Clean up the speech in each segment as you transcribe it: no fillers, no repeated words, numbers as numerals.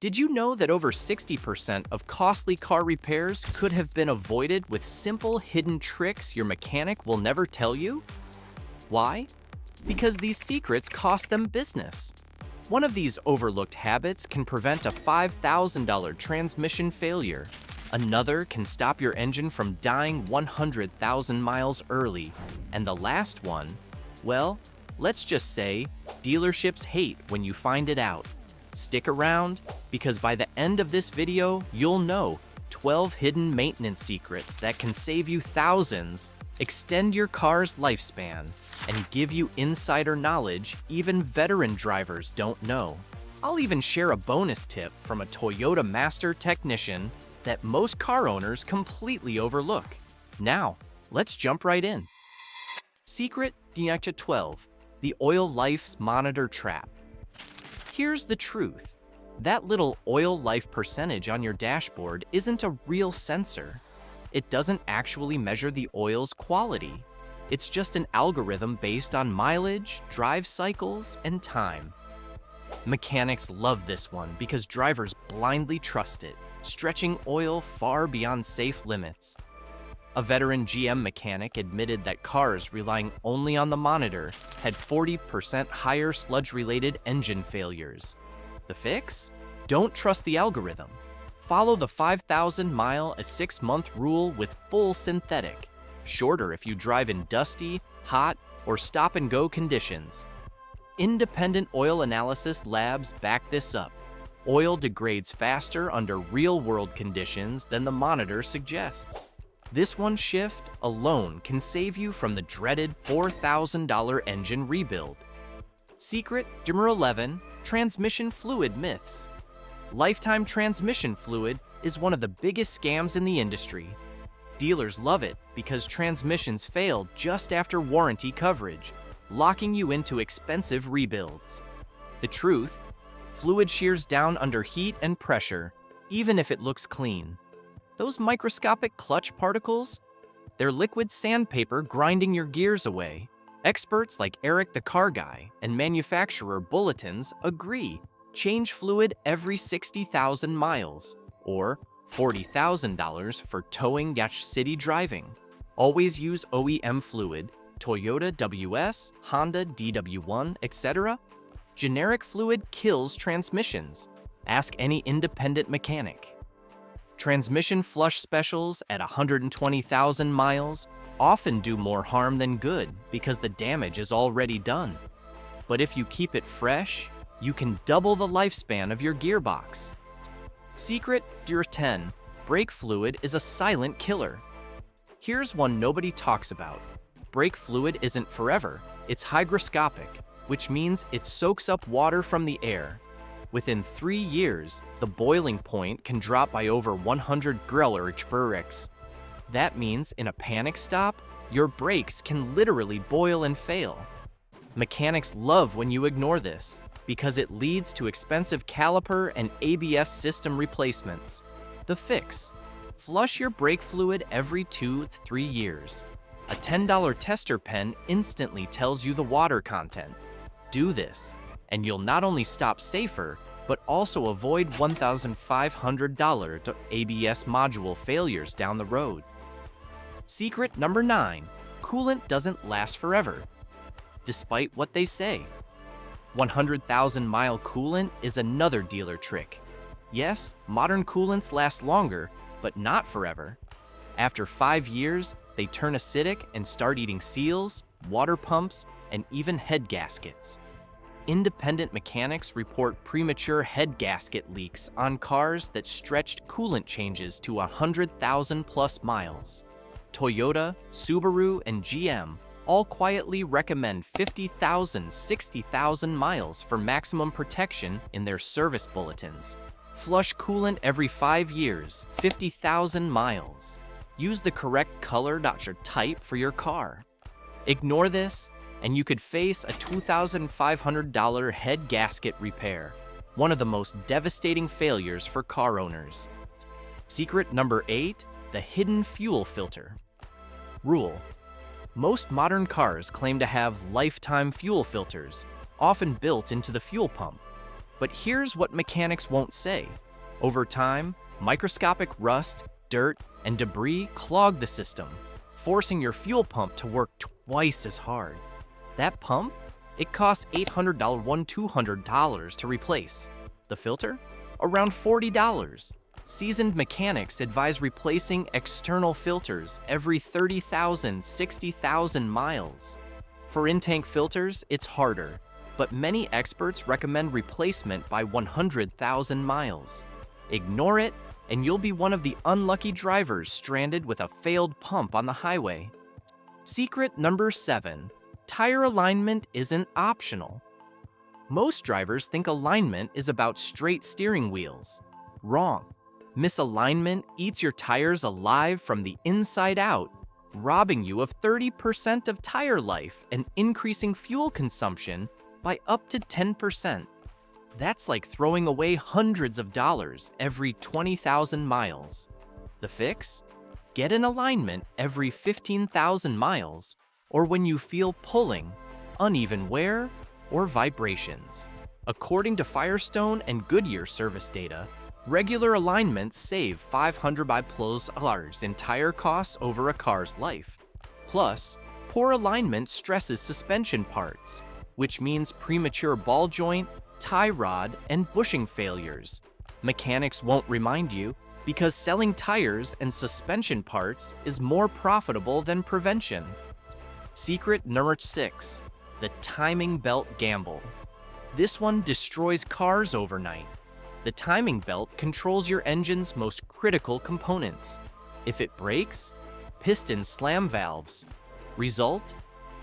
Did you know that over 60% of costly car repairs could have been avoided with simple hidden tricks your mechanic will never tell you? Why? Because these secrets cost them business. One of these overlooked habits can prevent a $5,000 transmission failure. Another can stop your engine from dying 100,000 miles early. And the last one, well, let's just say, dealerships hate when you find it out. Stick around, because by the end of this video, you'll know 12 hidden maintenance secrets that can save you thousands, extend your car's lifespan, and give you insider knowledge even veteran drivers don't know. I'll even share a bonus tip from a Toyota master technician that most car owners completely overlook. Now, let's jump right in. Secret number 12, the oil life monitor trap. Here's the truth. That little oil life percentage on your dashboard isn't a real sensor. It doesn't actually measure the oil's quality. It's just an algorithm based on mileage, drive cycles, and time. Mechanics love this one because drivers blindly trust it, stretching oil far beyond safe limits. A veteran GM mechanic admitted that cars relying only on the monitor had 40% higher sludge-related engine failures. The fix? Don't trust the algorithm. Follow the 5,000-mile a 6-month rule with full synthetic. Shorter if you drive in dusty, hot, or stop-and-go conditions. Independent oil analysis labs back this up. Oil degrades faster under real-world conditions than the monitor suggests. This one shift alone can save you from the dreaded $4,000 engine rebuild. Secret number 11, transmission fluid myths. Lifetime transmission fluid is one of the biggest scams in the industry. Dealers love it because transmissions fail just after warranty coverage, locking you into expensive rebuilds. The truth? Fluid shears down under heat and pressure, even if it looks clean. Those microscopic clutch particles? They're liquid sandpaper grinding your gears away. Experts like Eric the Car Guy and manufacturer Bulletins agree. Change fluid every 60,000 miles, or $40,000 for towing-city driving. Always use OEM fluid, Toyota WS, Honda DW1, etc. Generic fluid kills transmissions. Ask any independent mechanic. Transmission flush specials at 120,000 miles often do more harm than good because the damage is already done. But if you keep it fresh, you can double the lifespan of your gearbox. Secret number 10, brake fluid is a silent killer. Here's one nobody talks about. Brake fluid isn't forever, it's hygroscopic, which means it soaks up water from the air. Within 3 years, the boiling point can drop by over 100 grellerich. That means in a panic stop, your brakes can literally boil and fail. Mechanics love when you ignore this, because it leads to expensive caliper and ABS system replacements. The fix: flush your brake fluid every 2 to 3 years. A $10 tester pen instantly tells you the water content. Do this, and you'll not only stop safer, but also avoid $1,500 to ABS module failures down the road. Secret number 9, coolant doesn't last forever. Despite what they say, 100,000-mile coolant is another dealer trick. Yes, modern coolants last longer, but not forever. After 5 years, they turn acidic and start eating seals, water pumps, and even head gaskets. Independent mechanics report premature head gasket leaks on cars that stretched coolant changes to 100,000 plus miles. Toyota, Subaru, and GM all quietly recommend 50,000, 60,000 miles for maximum protection in their service bulletins. Flush coolant every 5 years, 50,000 miles. Use the correct color type for your car. Ignore this, and you could face a $2,500 head gasket repair, one of the most devastating failures for car owners. Secret number 8, the hidden fuel filter. Rule: most modern cars claim to have lifetime fuel filters, often built into the fuel pump. But here's what mechanics won't say. Over time, microscopic rust, dirt, and debris clog the system, forcing your fuel pump to work twice as hard. That pump? It costs $800, $200 to replace. The filter? Around $40. Seasoned mechanics advise replacing external filters every 30,000, 60,000 miles. For in-tank filters, it's harder, but many experts recommend replacement by 100,000 miles. Ignore it, and you'll be one of the unlucky drivers stranded with a failed pump on the highway. Secret number 7. Tire alignment isn't optional. Most drivers think alignment is about straight steering wheels. Wrong. Misalignment eats your tires alive from the inside out, robbing you of 30% of tire life and increasing fuel consumption by up to 10%. That's like throwing away hundreds of dollars every 20,000 miles. The fix? Get an alignment every 15,000 miles or when you feel pulling, uneven wear, or vibrations. According to Firestone and Goodyear service data, regular alignments save $500 in tire costs over a car's life. Plus, poor alignment stresses suspension parts, which means premature ball joint, tie rod, and bushing failures. Mechanics won't remind you because selling tires and suspension parts is more profitable than prevention. Secret number 6. The timing belt gamble. This one destroys cars overnight. The timing belt controls your engine's most critical components. If it breaks, piston slam valves. Result?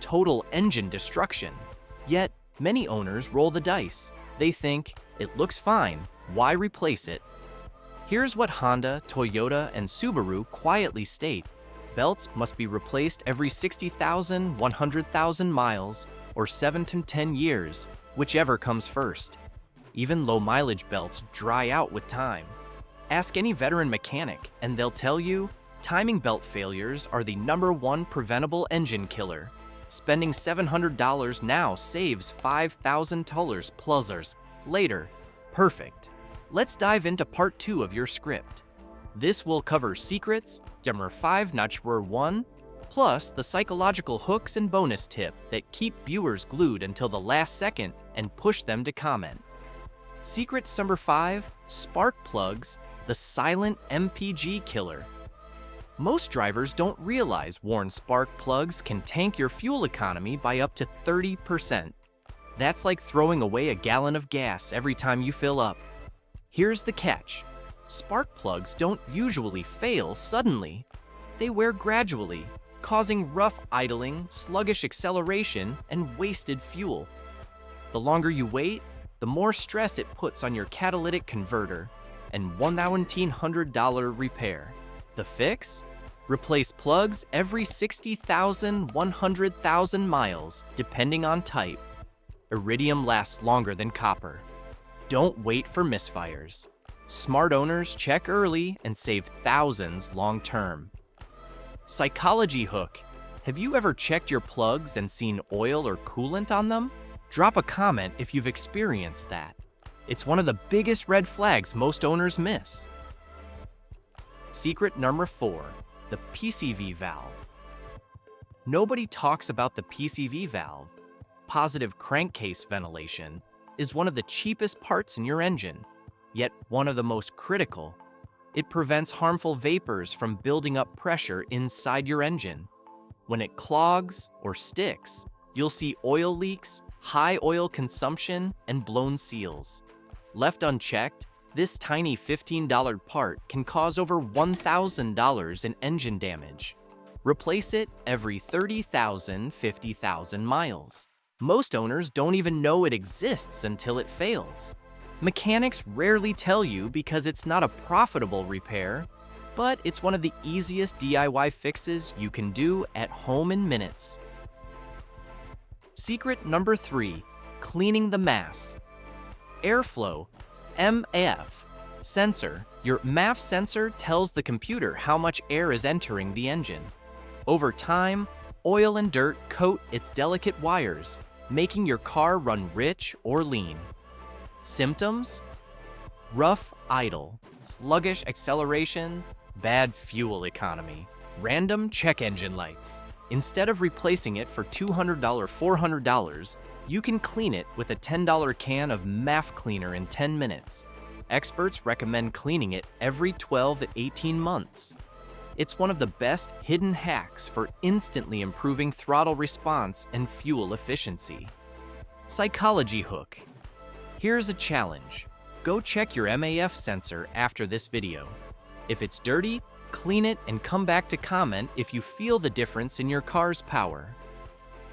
Total engine destruction. Yet, many owners roll the dice. They think, it looks fine, why replace it? Here's what Honda, Toyota, and Subaru quietly state. Belts must be replaced every 60,000, 100,000 miles, or 7 to 10 years, whichever comes first. Even low-mileage belts dry out with time. Ask any veteran mechanic, and they'll tell you, timing belt failures are the #1 preventable engine killer. Spending $700 now saves $5,000 plus later. Perfect. Let's dive into part 2 of your script. This will cover secrets, number 5, number 1, plus the psychological hooks and bonus tip that keep viewers glued until the last second and push them to comment. Secrets number 5, spark plugs, the silent MPG killer. Most drivers don't realize worn spark plugs can tank your fuel economy by up to 30%. That's like throwing away a gallon of gas every time you fill up. Here's the catch. Spark plugs don't usually fail suddenly. They wear gradually, causing rough idling, sluggish acceleration, and wasted fuel. The longer you wait, the more stress it puts on your catalytic converter, and $1,900 repair. The fix? Replace plugs every 60,000, 100,000 miles, depending on type. Iridium lasts longer than copper. Don't wait for misfires. Smart owners check early and save thousands long-term. Psychology hook. Have you ever checked your plugs and seen oil or coolant on them? Drop a comment if you've experienced that. It's one of the biggest red flags most owners miss. Secret number 4, the PCV valve. Nobody talks about the PCV valve. Positive crankcase ventilation is one of the cheapest parts in your engine, yet one of the most critical. It prevents harmful vapors from building up pressure inside your engine. When it clogs or sticks, you'll see oil leaks, high oil consumption, and blown seals. Left unchecked, this tiny $15 part can cause over $1,000 in engine damage. Replace it every 30,000, 50,000 miles. Most owners don't even know it exists until it fails. Mechanics rarely tell you because it's not a profitable repair, but it's one of the easiest DIY fixes you can do at home in minutes. Secret number 3, cleaning the mass. Airflow, MAF, sensor. Your MAF sensor tells the computer how much air is entering the engine. Over time, oil and dirt coat its delicate wires, making your car run rich or lean. Symptoms? Rough idle, sluggish acceleration, bad fuel economy, random check engine lights. Instead of replacing it for $200, $400, you can clean it with a $10 can of MAF cleaner in 10 minutes. Experts recommend cleaning it every 12 to 18 months. It's one of the best hidden hacks for instantly improving throttle response and fuel efficiency. Psychology hook. Here's a challenge. Go check your MAF sensor after this video. If it's dirty, clean it and come back to comment if you feel the difference in your car's power.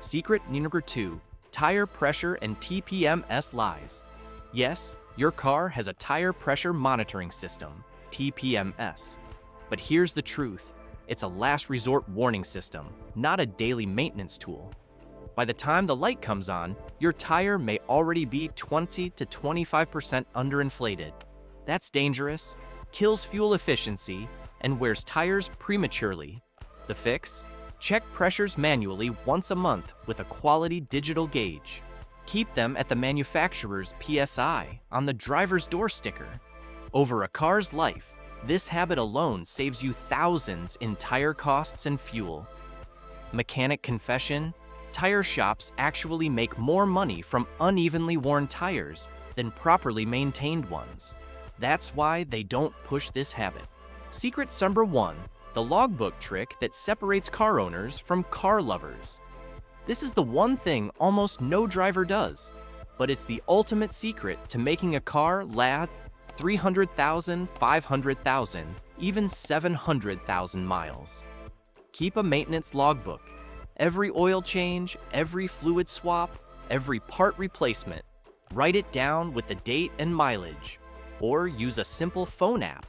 Secret number 2, tire pressure and TPMS lies. Yes, your car has a tire pressure monitoring system, TPMS. But here's the truth. It's a last resort warning system, not a daily maintenance tool. By the time the light comes on, your tire may already be 20 to 25% underinflated. That's dangerous, kills fuel efficiency, and wears tires prematurely. The fix? Check pressures manually once a month with a quality digital gauge. Keep them at the manufacturer's PSI on the driver's door sticker. Over a car's life, this habit alone saves you thousands in tire costs and fuel. Mechanic confession: tire shops actually make more money from unevenly worn tires than properly maintained ones. That's why they don't push this habit. Secret number 1, the logbook trick that separates car owners from car lovers. This is the one thing almost no driver does, but it's the ultimate secret to making a car last 300,000, 500,000, even 700,000 miles. Keep a maintenance logbook. Every oil change, every fluid swap, every part replacement. Write it down with the date and mileage. Or use a simple phone app.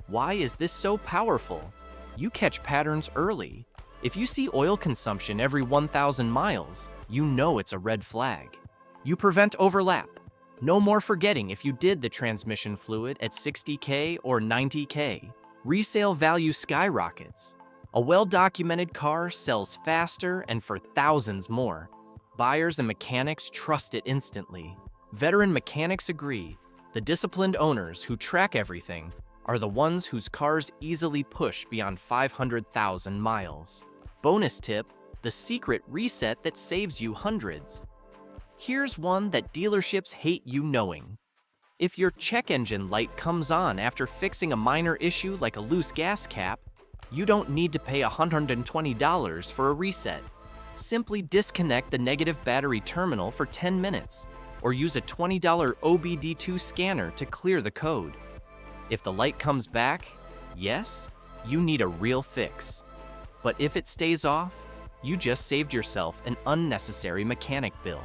Why is this so powerful? You catch patterns early. If you see oil consumption every 1,000 miles, you know it's a red flag. You prevent overlap. No more forgetting if you did the transmission fluid at 60K or 90K. Resale value skyrockets. A well-documented car sells faster and for thousands more. Buyers and mechanics trust it instantly. Veteran mechanics agree. The disciplined owners who track everything are the ones whose cars easily push beyond 500,000 miles. Bonus tip: the secret reset that saves you hundreds. Here's one that dealerships hate you knowing. If your check engine light comes on after fixing a minor issue like a loose gas cap, you don't need to pay $120 for a reset. Simply disconnect the negative battery terminal for 10 minutes, or use a $20 OBD2 scanner to clear the code. If the light comes back, yes, you need a real fix. But if it stays off, you just saved yourself an unnecessary mechanic bill.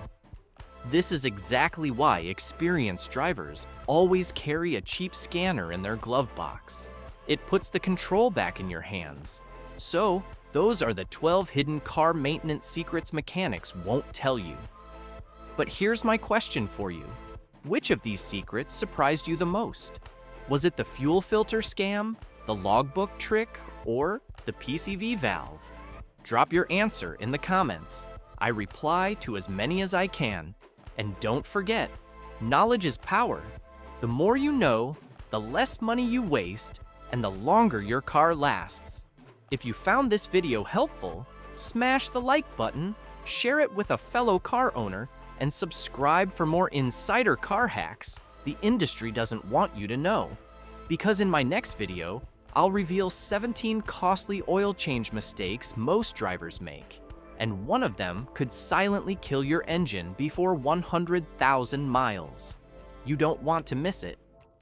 This is exactly why experienced drivers always carry a cheap scanner in their glove box. It puts the control back in your hands. So, those are the 12 hidden car maintenance secrets mechanics won't tell you. But here's my question for you. Which of these secrets surprised you the most? Was it the fuel filter scam, the logbook trick, or the PCV valve? Drop your answer in the comments. I reply to as many as I can. And don't forget, knowledge is power. The more you know, the less money you waste, and the longer your car lasts. If you found this video helpful, smash the like button, share it with a fellow car owner, and subscribe for more insider car hacks the industry doesn't want you to know. Because in my next video, I'll reveal 17 costly oil change mistakes most drivers make. And one of them could silently kill your engine before 100,000 miles. You don't want to miss it.